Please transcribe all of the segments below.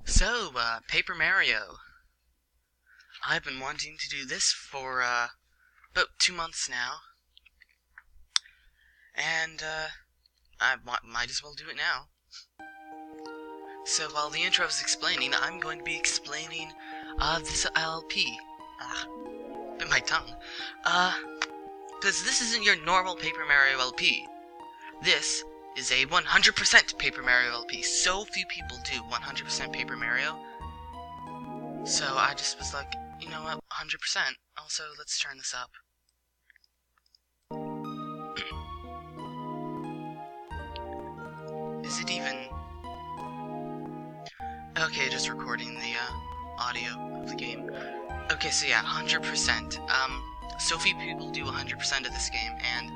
So, Paper Mario. I've been wanting to do this for, about 2 months now. And, I might as well do it now. So, while the intro is explaining, I'm going to be explaining, this LP. Bit my tongue. Because this isn't your normal Paper Mario LP. This is a 100% Paper Mario LP. So few people do 100% Paper Mario. So I just was like, you know what, 100%. Also, let's turn this up. Is it even... Okay, just recording the audio of the game. Okay, so yeah, 100%. So few people do 100% of this game, and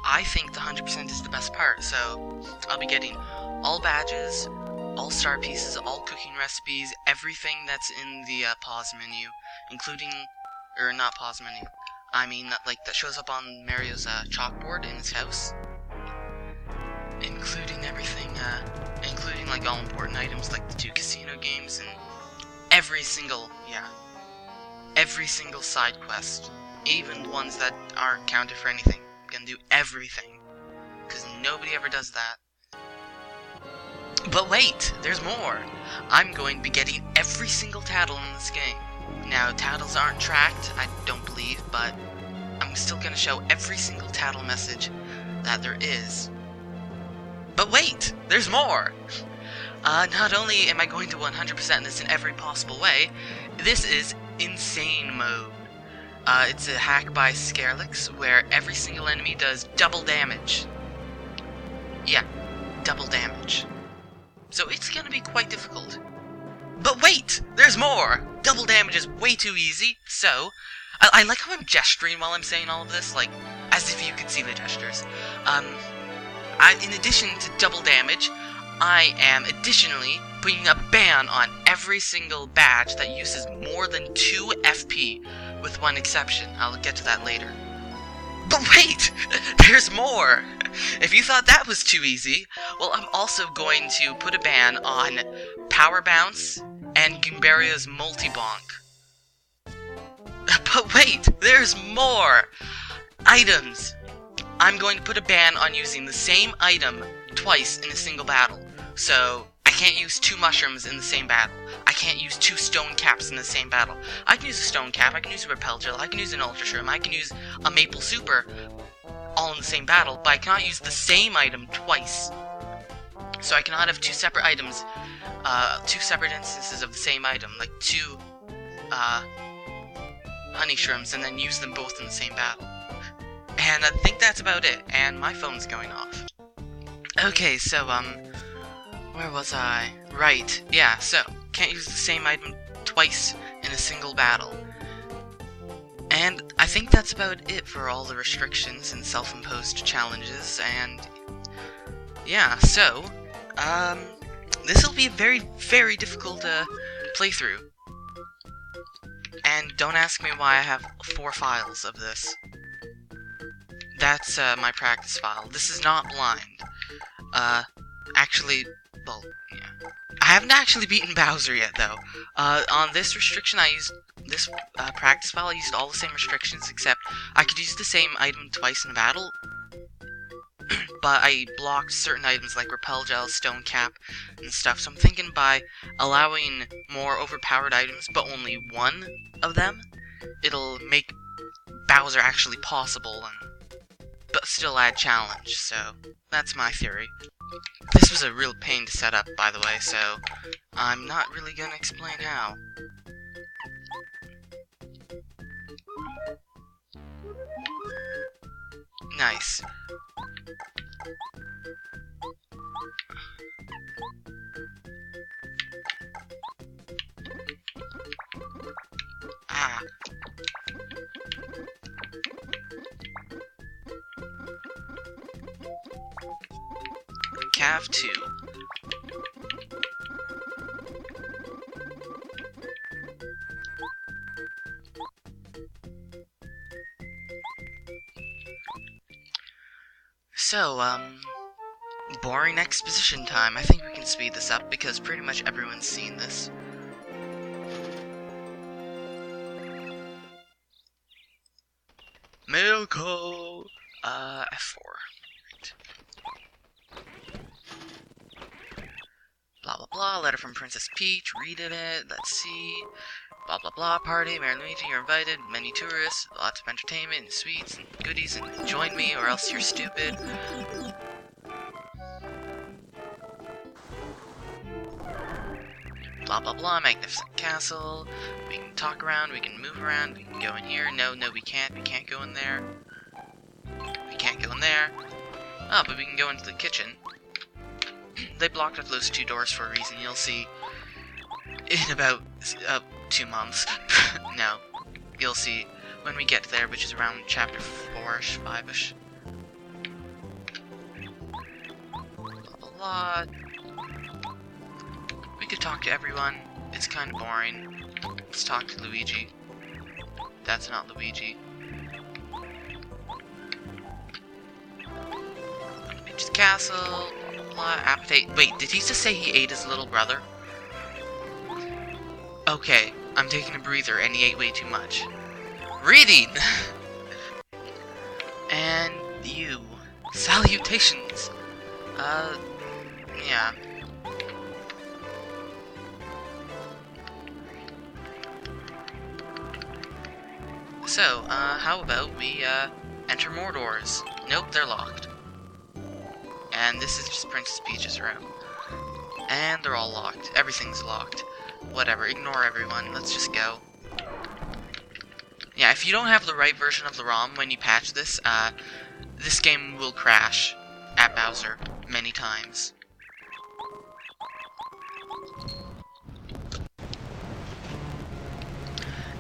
I think the 100% is the best part, so I'll be getting all badges, all star pieces, all cooking recipes, everything that's in the pause menu, including, or not pause menu, I mean, like, that shows up on Mario's chalkboard in his house, including everything, including, like, all important items, like the 2 casino games, and every single side quest, even the ones that aren't counted for anything. I'm gonna do everything, because nobody ever does that. But wait, there's more! I'm going to be getting every single tattle in this game. Now, tattles aren't tracked, I don't believe, but I'm still gonna show every single tattle message that there is. But wait, there's more! Not only am I going to 100% this in every possible way, this is Insane Mode. It's a hack by Skelux, where every single enemy does double damage. Yeah, double damage. So it's gonna be quite difficult. But wait! There's more! Double damage is way too easy, so... I like how I'm gesturing while I'm saying all of this, like, as if you could see the gestures. In addition to double damage, I am additionally putting a ban on every single badge that uses more than 2 FP, with one exception. I'll get to that later. But wait! There's more! If you thought that was too easy, well, I'm also going to put a ban on Power Bounce and Goombario's Multi-Bonk. But wait! There's more! Items! I'm going to put a ban on using the same item twice in a single battle. So, I can't use 2 mushrooms in the same battle. I can't use 2 stone caps in the same battle. I can use a stone cap, I can use a repel gel, I can use an ultra shroom, I can use a maple super, all in the same battle, but I cannot use the same item twice. So I cannot have 2 separate items, 2 separate instances of the same item, like 2, honey shrooms, and then use them both in the same battle. And I think that's about it, and my phone's going off. Okay, so, where was I? Right, yeah, so, can't use the same item twice in a single battle. And I think that's about it for all the restrictions and self-imposed challenges, and yeah, so, this'll be a very, very difficult, playthrough. And don't ask me why I have 4 files of this. That's, my practice file. This is not blind. Actually, well, yeah. I haven't actually beaten Bowser yet, though. On this restriction, I used this practice file. I used all the same restrictions, except I could use the same item twice in a battle, but I blocked certain items like Repel Gel, Stone Cap, and stuff. So I'm thinking by allowing more overpowered items, but only one of them, it'll make Bowser actually possible, but still add challenge. So that's my theory. This was a real pain to set up, by the way, so I'm not really gonna explain how. Nice. Ah. Cav 2. So, boring exposition time. I think we can speed this up because pretty much everyone's seen this. Milko! F4. Right. Blah blah blah, letter from Princess Peach, reading it, let's see. Blah blah blah, party, Mayor Luigi, you're invited, many tourists, lots of entertainment and sweets and goodies, and join me or else you're stupid. Blah blah blah, magnificent castle, we can talk around, we can move around, we can go in here, no we can't go in there. We can't go in there. Oh, but we can go into the kitchen. They blocked off those 2 doors for a reason, you'll see in about 2 months. No, you'll see when we get there, which is around chapter 4-ish, 5-ish. Blah blah blah. We could talk to everyone, it's kind of boring. Let's talk to Luigi. That's not Luigi. Peach's castle, blah, appetite. Wait, did he just say he ate his little brother? Okay, I'm taking a breather and he ate way too much. Reading! And you. Salutations! Yeah. So, how about we, enter more doors? Nope, they're locked. And this is just Princess Peach's room. And they're all locked. Everything's locked. Whatever, ignore everyone. Let's just go. Yeah, if you don't have the right version of the ROM when you patch this, this game will crash at Bowser many times.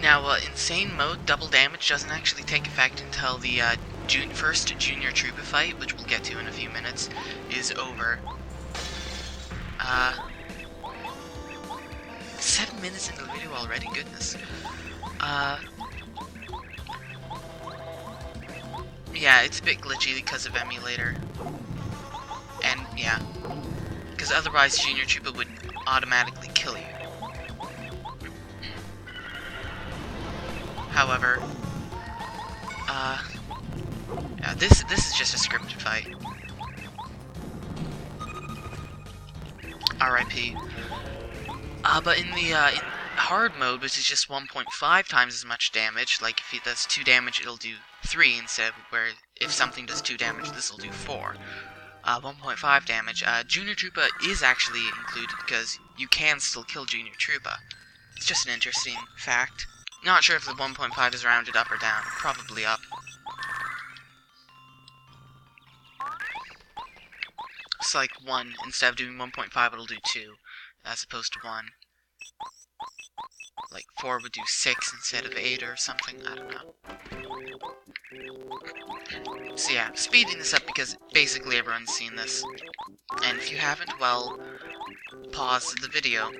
Now, Insane Mode, double damage, doesn't actually take effect until the first Junior Troopa fight, which we'll get to in a few minutes, is over. 7 minutes into the video already, goodness. Yeah, it's a bit glitchy because of emulator. And, yeah. Because otherwise Junior Troopa would automatically kill you. However, yeah, this is just a scripted fight. R.I.P. But in the in hard mode, which is just 1.5 times as much damage, like if it does 2 damage, it'll do 3 instead of where if something does 2 damage, this will do 4. 1.5 damage. Junior Troopa is actually included because you can still kill Junior Troopa. It's just an interesting fact. Not sure if the 1.5 is rounded up or down. Probably up. It's like 1. Instead of doing 1.5, it'll do 2, as opposed to 1. Like 4 would do 6 instead of 8 or something. I don't know. So yeah, speeding this up because basically everyone's seen this. And if you haven't, well, pause the video.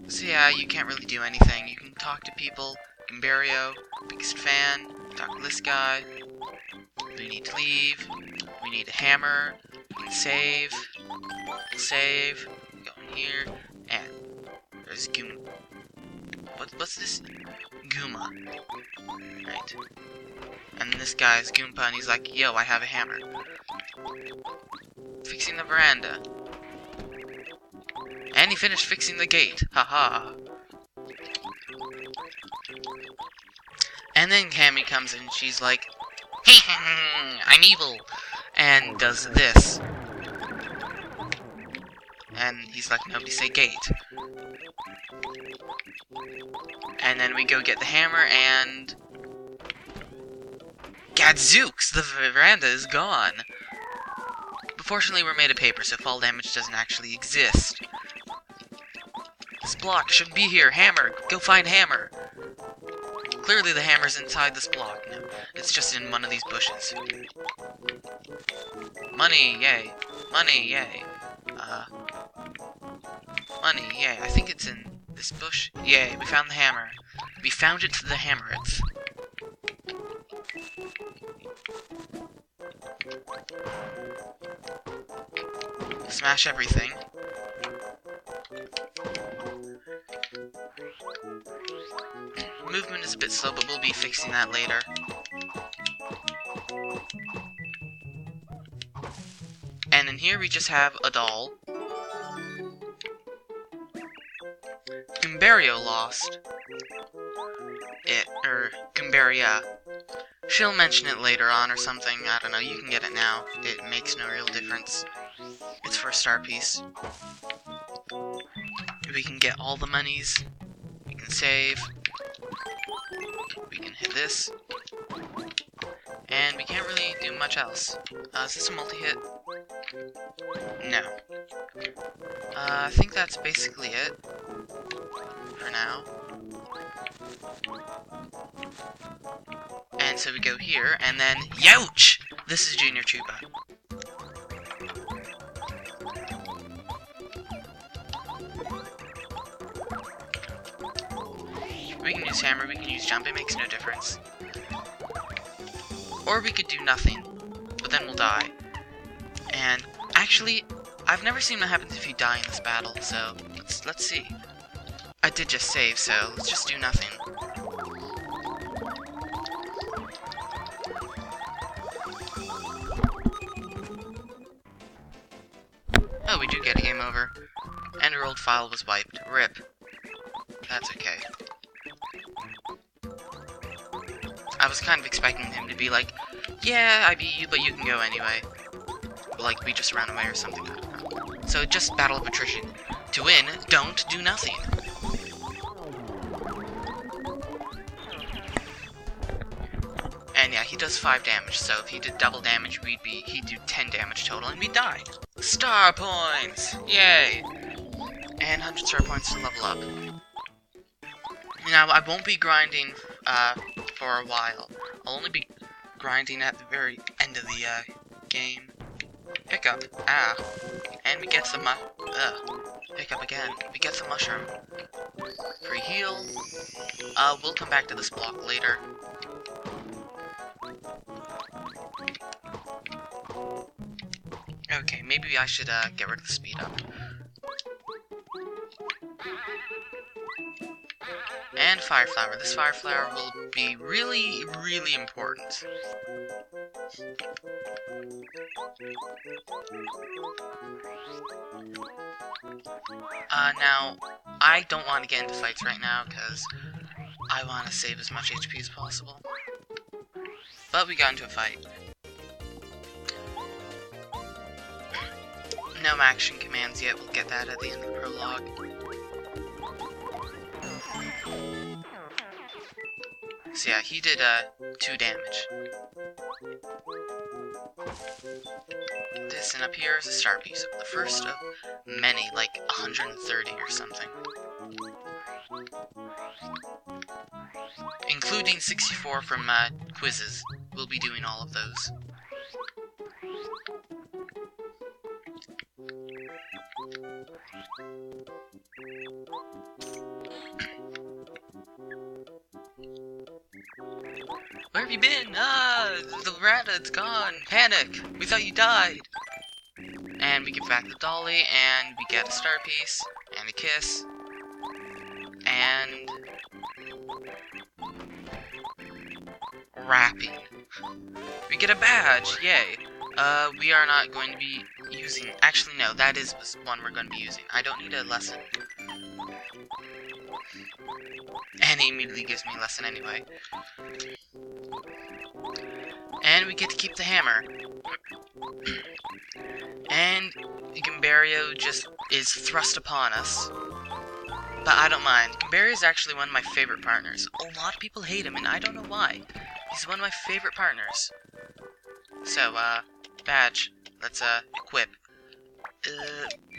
So yeah, you can't really do anything. You can talk to people. Gimbario, biggest fan. Talk to this guy. We need to leave. We need a hammer. We can save. Save. Go in here. And there's Goomba. What's this? Goomba. Right. And this guy's Goomba, and he's like, yo, I have a hammer. Fixing the veranda. And he finished fixing the gate. Haha. And then Cammy comes in and she's like, I'm evil. And does this. And he's like, nobody say gate. And then we go get the hammer and... Gadzooks! The veranda is gone. But fortunately we're made of paper, so fall damage doesn't actually exist. This block shouldn't be here. Hammer! Go find hammer! Clearly the hammer's inside this block. No, it's just in one of these bushes. Money, yay. Money, yay. Money, yay. I think it's in this bush. Yay, we found the hammer. We found it to the hammerits. Smash everything. Movement is a bit slow, but we'll be fixing that later. And in here we just have a doll. Gumbario lost. Gumbaria. She'll mention it later on or something, I don't know, you can get it now. It makes no real difference. It's for a star piece. We can get all the monies. We can save. We can hit this. And we can't really do much else. Is this a multi-hit? No. I think that's basically it. For now. And so we go here, and then, youch! This is Junior Chupa. We can use hammer, we can use jump, it makes no difference. Or we could do nothing, but then we'll die. And, actually, I've never seen what happens if you die in this battle, so let's see. I did just save, so let's just do nothing. Oh, we do get a game over. And our old file was wiped. RIP. That's okay. I was kind of expecting him to be like, yeah, I beat you, but you can go anyway. Like, we just ran away or something, I don't know. So, just battle of attrition. To win, don't do nothing. And yeah, he does 5 damage, so if he did double damage, he'd do 10 damage total, and we'd die. Star points! Yay! And 100 star points to level up. Now, I won't be grinding for a while. I'll only be grinding at the very end of the game. Pick up. Ah. And we get some, pick up again. We get some mushroom. Free heal. We'll come back to this block later. Okay, maybe I should, get rid of the speed up. And Fire Flower. This Fire Flower will be really, really important. Now, I don't want to get into fights right now, because I want to save as much HP as possible. But we got into a fight. No action commands yet, we'll get that at the end of the prologue. So yeah, he did 2 damage. This and up here is a star piece, the first of many, like 130 or something. Including 64 from quizzes. We'll be doing all of those. Where have you been? Ah, the rat, it's gone. Panic! We thought you died. And we give back the dolly, and we get a star piece, and a kiss, and wrapping. We get a badge, yay. We are not going to be using, actually no, that is one we're going to be using. I don't need a lesson. And he immediately gives me a lesson anyway. And we get to keep the hammer. And Gumbario just is thrust upon us. But I don't mind. Gumbario is actually one of my favorite partners. A lot of people hate him, and I don't know why. He's one of my favorite partners. So, badge. Let's, equip.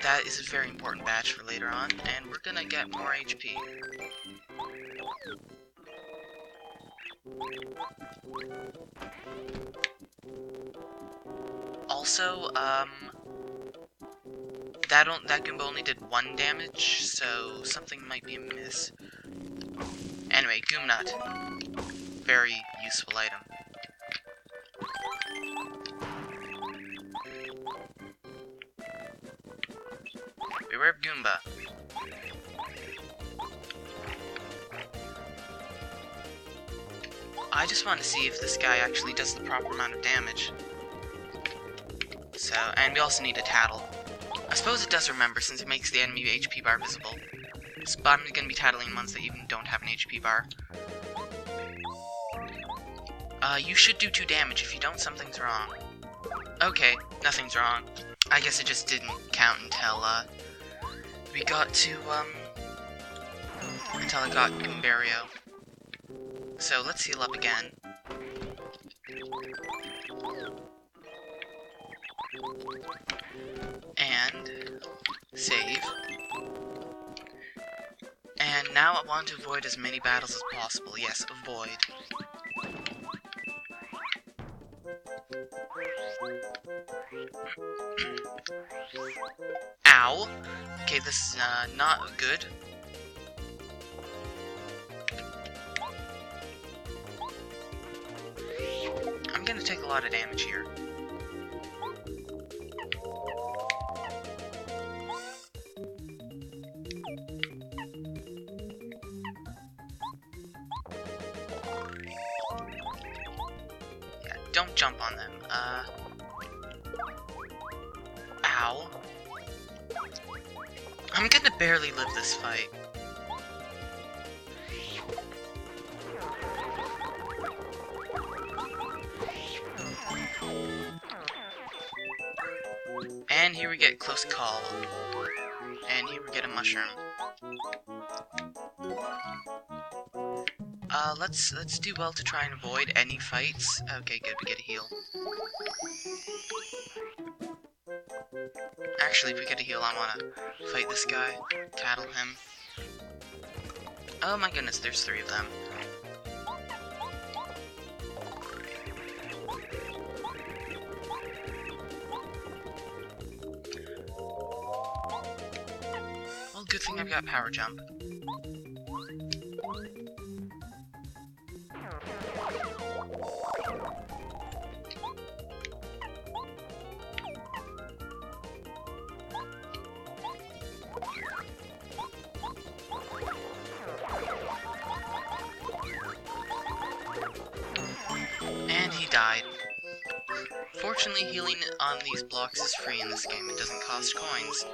That is a very important badge for later on, and we're gonna get more HP. Also, that Goomba only did 1 damage, so something might be amiss. Anyway, Goomnut. Very useful item. beware of Goomba. I just want to see if this guy actually does the proper amount of damage. So, and we also need a tattle. I suppose it does remember since it makes the enemy HP bar visible. But I'm going to be tattling ones that even don't have an HP bar. You should do 2 damage. If you don't, something's wrong. Okay, nothing's wrong. I guess it just didn't count until, we got to, until I got Goombario. So, let's heal up again. And save. And now I want to avoid as many battles as possible. Yes, avoid. Ow! Okay, this is not good. I'm gonna take a lot of damage here. Yeah, don't jump on them. Ow. I'm gonna barely live this fight. And here we get close call. And here we get a mushroom. Let's do well to try and avoid any fights. Okay, good, we get a heal. Actually, if we get a heal, I wanna fight this guy, tattle him. Oh my goodness, there's 3 of them. Well, good thing I've got power jump. And he died. Fortunately, healing on these blocks is free in this game. It doesn't cost coins,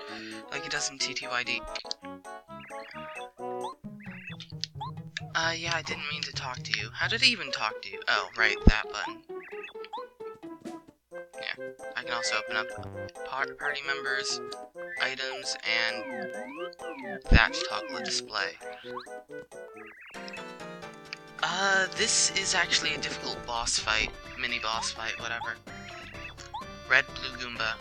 like it does in TTYD. Yeah, I didn't mean to talk to you. How did I even talk to you? Oh, right, that button. Yeah, I can also open up party members, items, and that to toggle a display. This is actually a difficult boss fight, mini boss fight, whatever. Red, blue Goomba.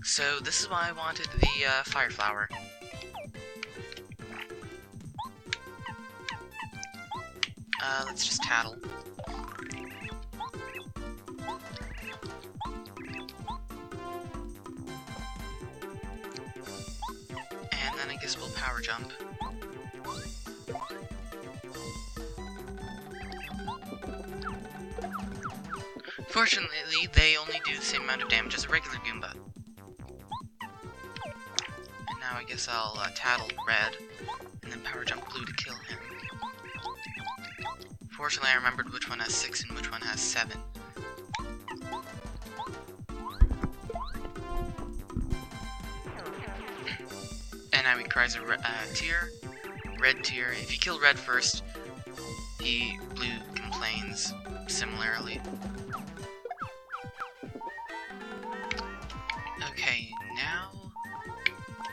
So this is why I wanted the fire flower. Let's just tattle. And then I guess we'll power jump. Fortunately, they only do the same amount of damage as a regular Goomba. And now I guess I'll tattle red, and then power jump blue to kill him. Fortunately, I remembered which one has 6 and which one has 7. And now he cries a tear, red tear. If you kill red first, blue complains similarly. Okay, now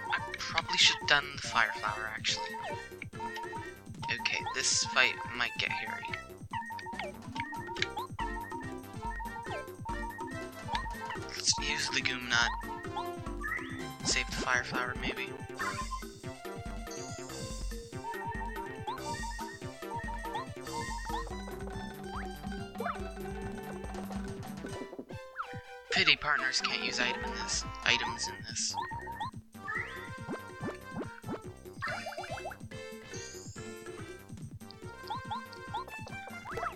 I probably should have done the fire flower actually. Okay, this fight might get hairy. Let's use the Goom Nut. Save the fire flower, maybe. Pity partners can't use items in this.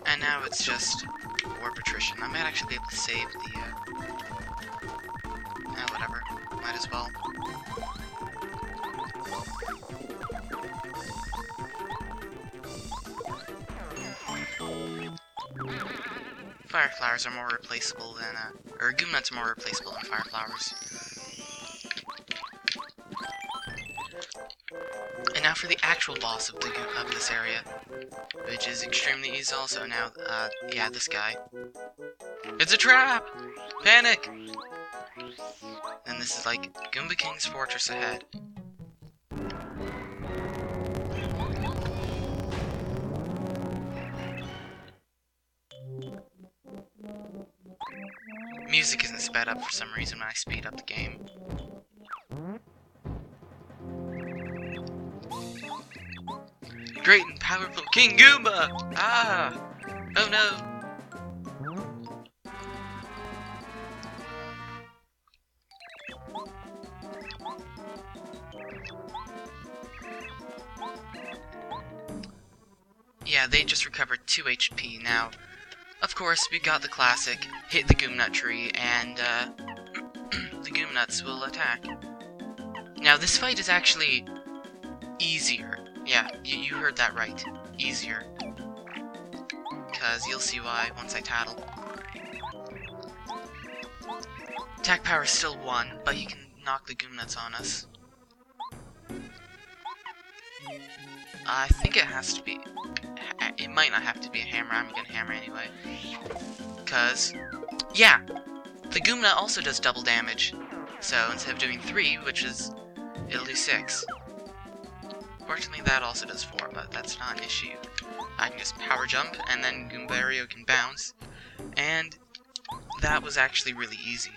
And now it's just warp attrition. I might actually be able to save the whatever. as well. Fire flowers are more replaceable than, or Goom Nuts are more replaceable than fire flowers. And now for the actual boss of this area, which is extremely easy also. Now, yeah, this guy. It's a trap! Panic! And this is like Goomba King's fortress ahead. Music isn't sped up for some reason when I speed up the game. Great and powerful King Goomba! Ah! Oh no! Yeah, they just recovered 2 HP now. Of course, we got the classic, hit the Goom Nut tree, and, the Goom Nuts will attack. Now, this fight is actually easier. Yeah, you heard that right. Easier. Because you'll see why once I tattle. Attack power is still 1, but you can knock the Goom Nuts on us. I think it has to be... It might not have to be a hammer. I'm gonna hammer anyway. Because... Yeah! The Goom Nut also does double damage. So instead of doing 3, which is... It'll do 6. Fortunately, that also does 4, but that's not an issue. I can just power jump, and then Goombario can bounce. And that was actually really easy.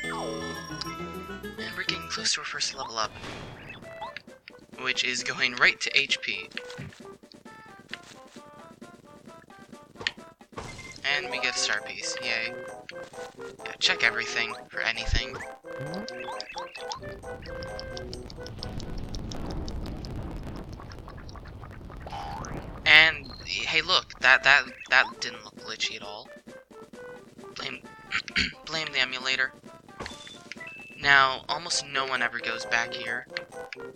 And we're getting close to our first level up, which is going right to HP. And we get a star piece, yay. Yeah, check everything for anything. And hey, look, that didn't look glitchy at all. Blame the emulator. Now, almost no one ever goes back here,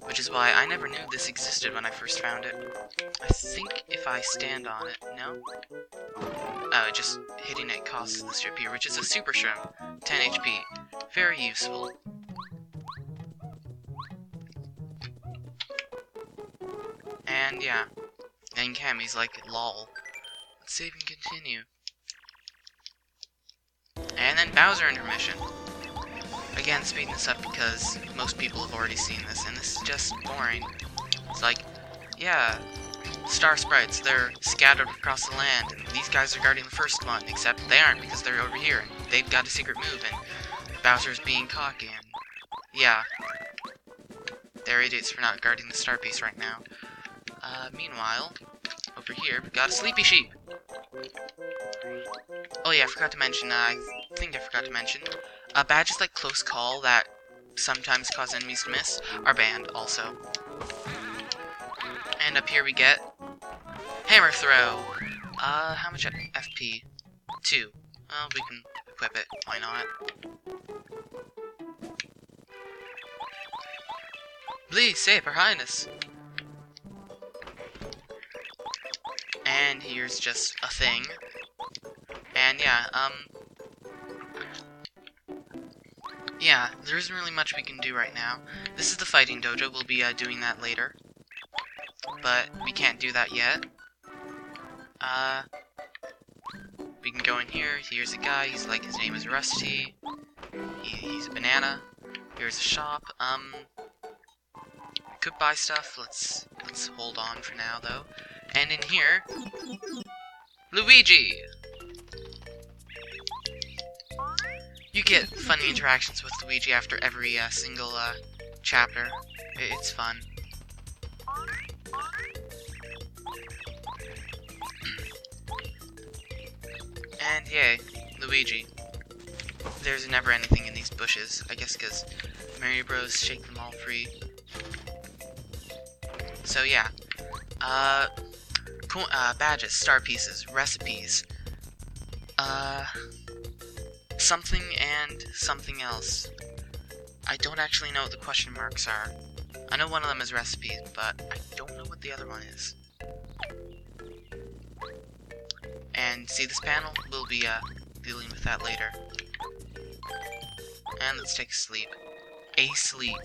which is why I never knew this existed when I first found it. I think if I stand on it, no? Oh, just hitting it costs this trip here, which is a Super Shrimp, 10 HP. Very useful. And yeah, and Cammy's like, lol. Let's save and continue. And then Bowser intermission. Again, speeding this up because most people have already seen this, and this is just boring. It's like, yeah, star sprites, they're scattered across the land, and these guys are guarding the first one, except they aren't because they're over here, and they've got a secret move, and Bowser's being cocky, and yeah, they're idiots for not guarding the star piece right now. Meanwhile, over here, we've got a sleepy sheep. Oh yeah, I forgot to mention, I think I forgot to mention, badges like Close Call that sometimes cause enemies to miss are banned also. And up here we get Hammer Throw. How much FP? 2. Well, we can equip it, why not? Please save Her Highness. And here's just a thing. And yeah, yeah, there isn't really much we can do right now. This is the fighting dojo, we'll be doing that later. But we can't do that yet. We can go in here, here's a guy, he's like, his name is Rusty. He's a banana. Here's a shop, we could buy stuff, let's hold on for now though. And in here, Luigi! You get funny interactions with Luigi after every single chapter. It's fun. And yay, Luigi. There's never anything in these bushes, I guess because Mario Bros. Shake them all free. So yeah. Badges, star pieces, recipes. something and something else. I don't actually know what the question marks are. I know one of them is recipes, but I don't know what the other one is. And see this panel? We'll be dealing with that later. And let's take a sleep. A sleep.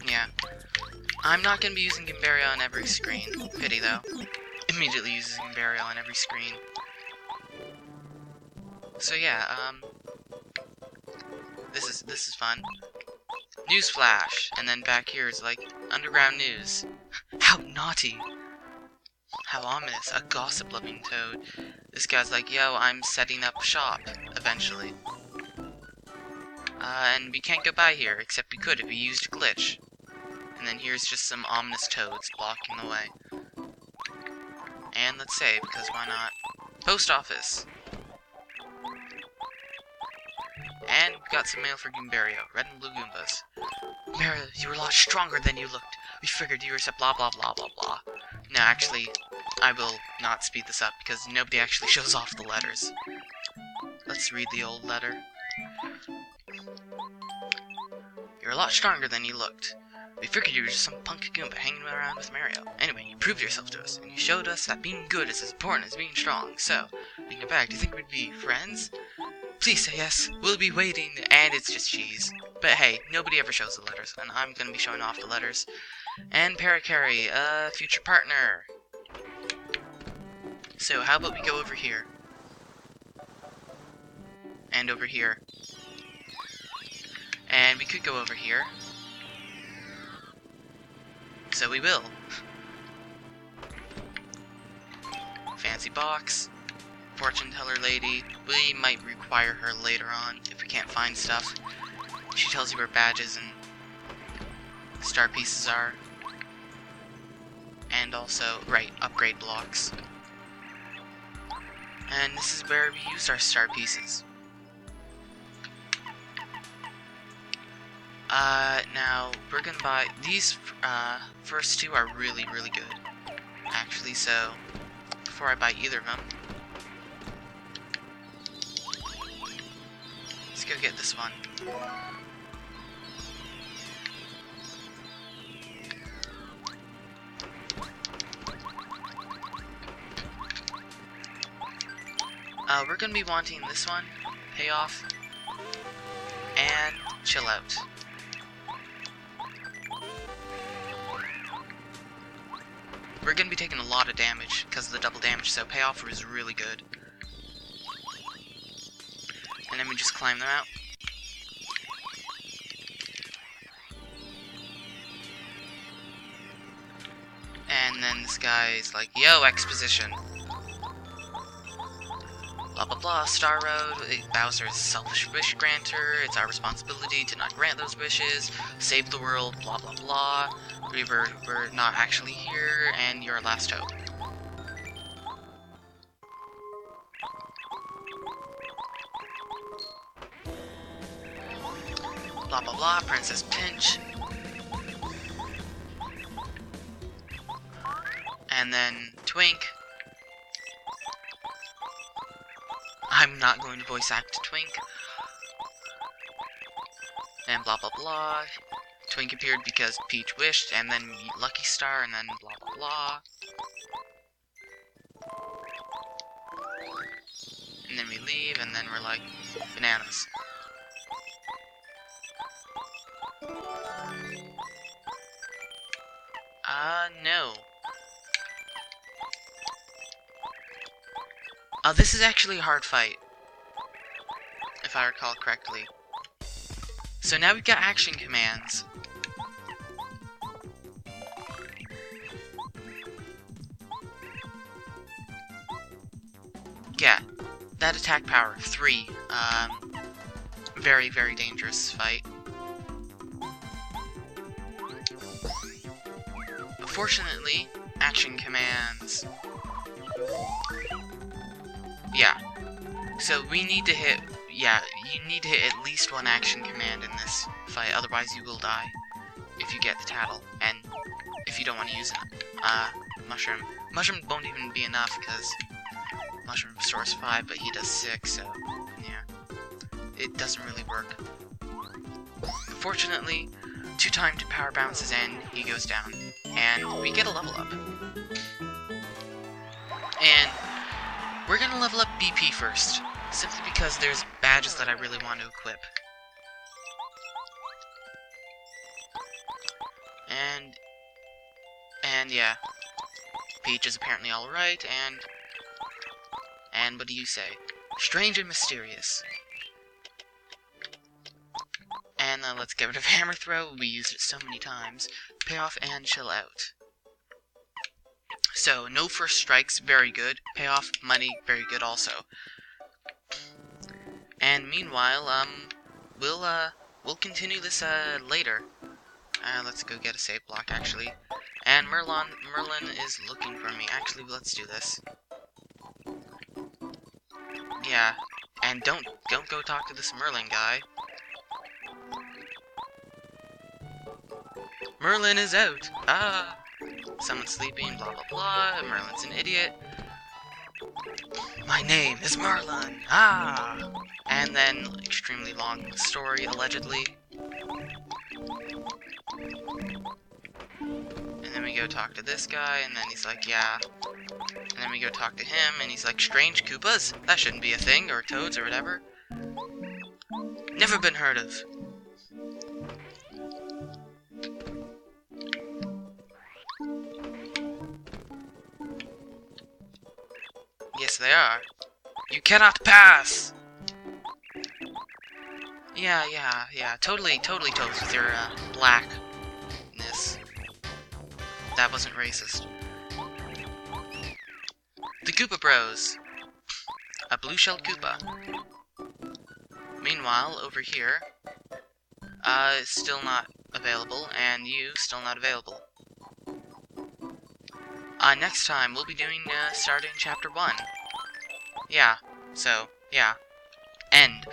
Yeah. I'm not going to be using Gimbario on every screen. Pity though. Immediately uses Gimbario on every screen. So yeah, this is fun. Newsflash, and then back here is like underground news. How naughty! How ominous! A gossip-loving toad. This guy's like, yo, I'm setting up shop eventually. And we can't go by here, except we could if we used a glitch. And then here's just some ominous toads blocking the way. And let's save, because why not? Post office! And we got some mail for Gimbario, red and blue Goombas. Gimbario, you were a lot stronger than you looked. We figured you were so blah blah blah blah blah. No, actually, I will not speed this up, because nobody actually shows off the letters. Let's read the old letter. You're a lot stronger than you looked. We figured you were just some punk Goomba hanging around with Mario. Anyway, you proved yourself to us, and you showed us that being good is as important as being strong. So, being a bag, do you think we'd be friends? Please say yes. We'll be waiting, and it's just cheese. But hey, nobody ever shows the letters, and I'm gonna be showing off the letters. And Paracari, future partner. So, how about we go over here? And over here. And we could go over here. So we will. Fancy box. Fortune teller lady. We might require her later on if we can't find stuff. She tells you where badges and star pieces are. And also, right, upgrade blocks. And this is where we use our star pieces. Now, we're gonna buy, these, first two are really, really good. Actually, so, before I buy either of them, let's go get this one. We're gonna be wanting this one, payoff, and chill out. We're gonna be taking a lot of damage because of the double damage, so payoff is really good. And then we just climb them out. And then this guy's like, yo, exposition. Blah blah blah, Star Road, Bowser is a selfish wish granter, it's our responsibility to not grant those wishes, save the world, blah blah blah, we're not actually here, and you're our last hope. Blah blah blah, Princess Pinch. And then Twink. I'm not going to voice act Twink. And blah blah blah. Twink appeared because Peach wished, and then Lucky Star, and then blah blah blah. And then we leave, and then we're like, bananas. No. This is actually a hard fight, if I recall correctly. So now we've got action commands. Yeah, that attack power, 3. Very, very dangerous fight. But fortunately, action commands. Yeah. So we need to hit, yeah, you need to hit at least one action command in this fight, otherwise you will die if you get the tattle, and if you don't want to use it. Mushroom. Mushroom won't even be enough, because Mushroom restores 5, but he does 6, so yeah. It doesn't really work. Unfortunately, 2 timed power bounces in, he goes down, and we get a level up. And we're gonna level up BP first, simply because there's badges that I really want to equip. And yeah, Peach is apparently alright, and what do you say? Strange and mysterious. And let's get rid of Hammer Throw. We used it so many times. Payoff and chill out. So, no first strikes, very good. Payoff, money, very good also. And meanwhile, we'll continue this later. Let's go get a save block actually. And Merlin is looking for me. Actually, let's do this. Yeah, and don't go talk to this Merlin guy. Merlin is out! Ah! Someone's sleeping, blah blah blah, Merlin's an idiot. My name is Merlin! Ah! And then, extremely long story, allegedly. And then we go talk to this guy, and then he's like, yeah. And then we go talk to him, and he's like, strange Koopas? That shouldn't be a thing, or toads, or whatever. Never been heard of. Yes, they are. You cannot pass! Yeah. Totally toes with your, blackness. That wasn't racist. The Koopa Bros. A blue-shelled Koopa. Meanwhile, over here, still not available, and you, still not available. Next time, we'll be doing, starting Chapter 1. Yeah, so, yeah. End.